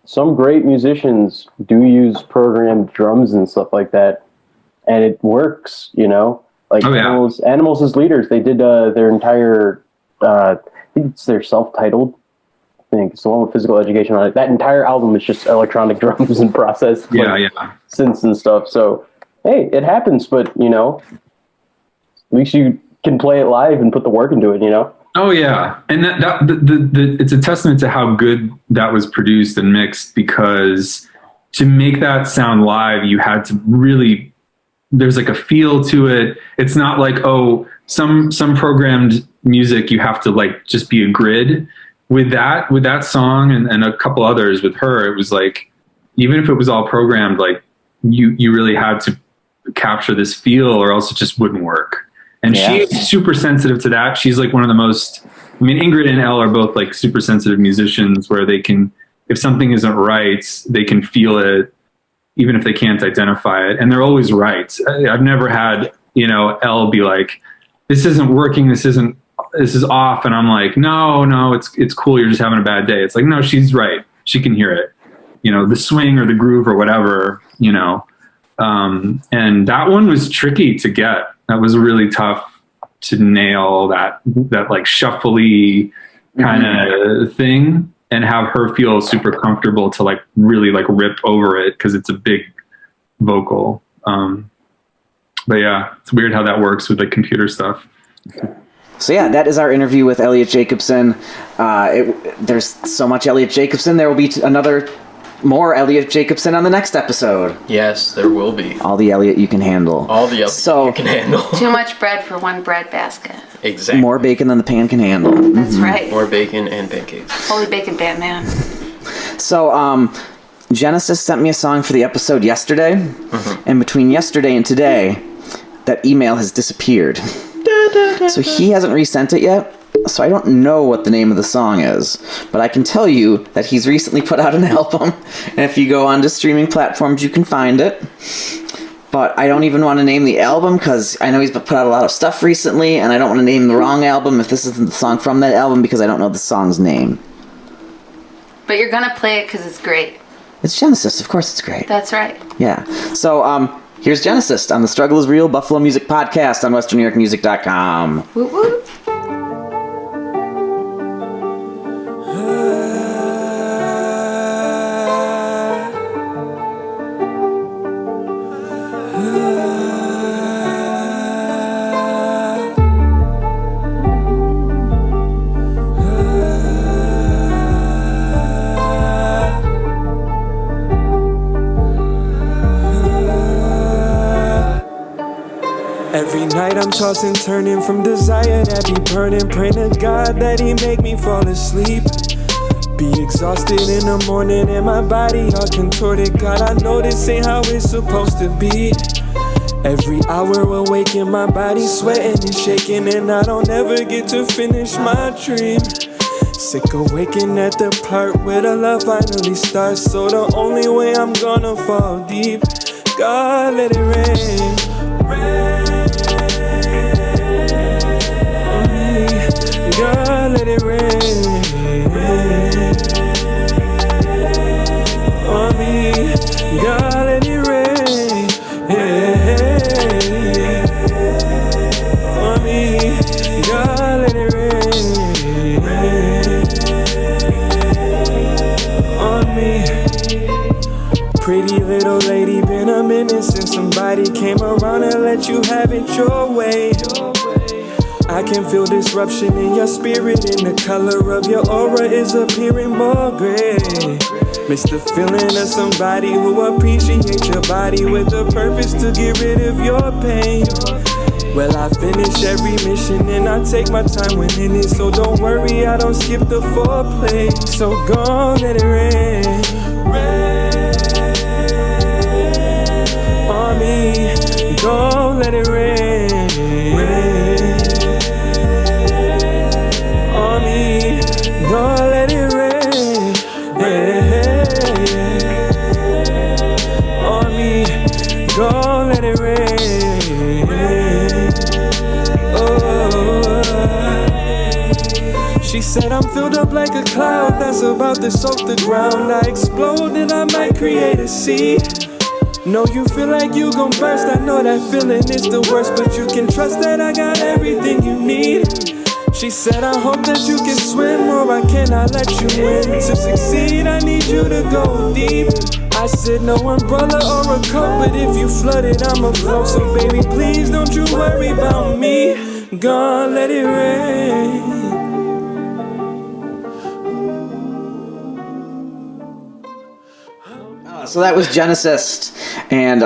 some great musicians do use programmed drums and stuff like that. And it works, you know, like Animals as Leaders. They did their entire, I think it's their self-titled. I think it's the one with Physical Education on it. That entire album is just electronic drums and processed synths and stuff. So, hey, it happens, but you know, at least you can play it live and put the work into it, you know? Oh yeah. And it's a testament to how good that was produced and mixed, because to make that sound live, you had to really, there's like a feel to it. It's not like, some programmed music, you have to like just be a grid. With that song and a couple others with her, it was like, even if it was all programmed, like you really had to capture this feel or else it just wouldn't work. And she's super sensitive to that. She's like one of the most, I mean, Ingrid and Elle are both like super sensitive musicians where they can, if something isn't right, they can feel it, even if they can't identify it. And they're always right. I've never had, you know, Elle be like, this isn't working. This is off. And I'm like, no, it's cool. You're just having a bad day. It's like, no, she's right. She can hear it. the swing or the groove or whatever, and that one was tricky to get. That was really tough to nail that like shuffly kind of thing and have her feel super comfortable to like really like rip over it because it's a big vocal. But yeah, it's weird how that works with like computer stuff. So yeah, that is our interview with Elliot Jacobson. There's so much Elliot Jacobson. There will be more Elliot Jacobson on the next episode. Yes, there will be. All the Elliot you can handle. All the Elliot you can handle. Too much bread for one bread basket. Exactly. More bacon than the pan can handle. That's right. More bacon and pancakes. Holy bacon Batman. So, Genecist sent me a song for the episode yesterday, and between yesterday and today, that email has disappeared. So he hasn't resent it yet, so I don't know what the name of the song is, but I can tell you that he's recently put out an album, and if you go onto streaming platforms, you can find it. But I don't even want to name the album, because I know he's put out a lot of stuff recently, and I don't want to name the wrong album if this isn't the song from that album, because I don't know the song's name. But you're going to play it because it's great. It's Genecist, of course it's great. That's right. Yeah. So, here's Genecist on the Struggle is Real Buffalo Music Podcast on WesternNewYorkMusic.com. Woot woot. Every night I'm tossing, turning from desire that be burning, praying to God that he make me fall asleep. Be exhausted in the morning and my body all contorted. God, I know this ain't how it's supposed to be. Every hour awaking, my body sweating and shaking, and I don't ever get to finish my dream. Sick of waking at the part where the love finally starts, so the only way I'm gonna fall deep. God, let it rain. God, let it rain on me. God, let it rain on me. God, let it rain on me. Pretty little lady, been a minute since somebody came around and let you have it your way. I can feel disruption in your spirit, and the color of your aura is appearing more gray. Miss the feeling of somebody who appreciates your body with a purpose to get rid of your pain. Well, I finish every mission and I take my time winning it, so don't worry, I don't skip the foreplay. So go let it rain on me. Go let it rain on me. Go let it rain on me. Go let it rain. Oh. She said I'm filled up like a cloud that's about to soak the ground. I explode and I might create a sea. No, you feel like you gon' burst. I know that feeling is the worst, but you can trust that I got everything you need. She said, I hope that you can swim, or I cannot let you in. To succeed, I need you to go deep. I said, no umbrella or a coat, but if you flood it, I'ma float. So baby, please don't you worry about me. God, let it rain. So that was Genecist, and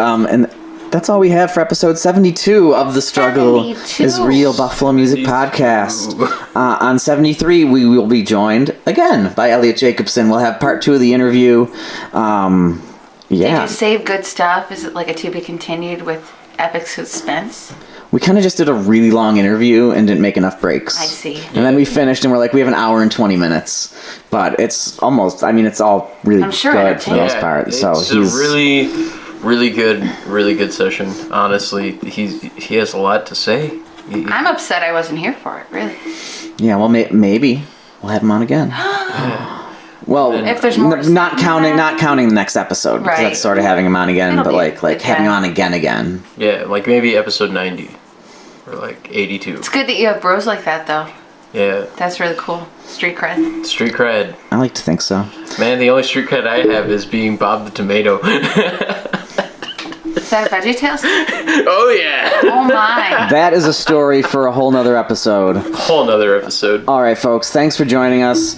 that's all we have for episode 72 of the Struggle 72. is Real Buffalo Music Podcast. On 73, we will be joined again by Elliot Jacobson. We'll have part 2 of the interview. Did Yeah, you save good stuff? Is it like a to be continued with epic suspense? we kind of just did a really long interview and didn't make enough breaks. I see. And then we finished and we're like, we have an hour and 20 minutes. But it's almost, I mean, it's all really I'm sure good for the most Yeah, part. So it's he's a really good session. Honestly, he has a lot to say. I'm upset I wasn't here for it, really. yeah, well, maybe we'll have him on again. Well, If there's more to not say, counting the next episode, because Right. that's sort of having him on again, It'll but be like having him on again. Yeah, like maybe episode 90 or like 82. It's good that you have bros like that, though. Yeah, That's really cool. Street cred. street cred. I like to think so. Man, the only street cred I have is being Bob the Tomato. Is that a VeggieTales? Oh yeah, Oh my. That is a story for a whole nother episode. whole nother episode. All right, folks, thanks for joining us.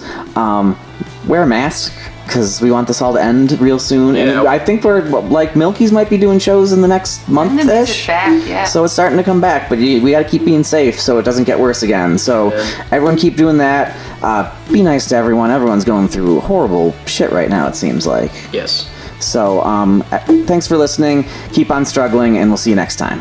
Wear a mask, because we want this all to end real soon. And Yeah. I think we're, like, Milky's might be doing shows in the next And the music's month-ish. back, yeah. So it's starting to come back, but we got to keep being safe so it doesn't get worse again. So everyone keep doing that. Be nice to everyone. Everyone's going through horrible shit right now, it seems like. Yes. So thanks for listening. Keep on struggling, and we'll see you next time.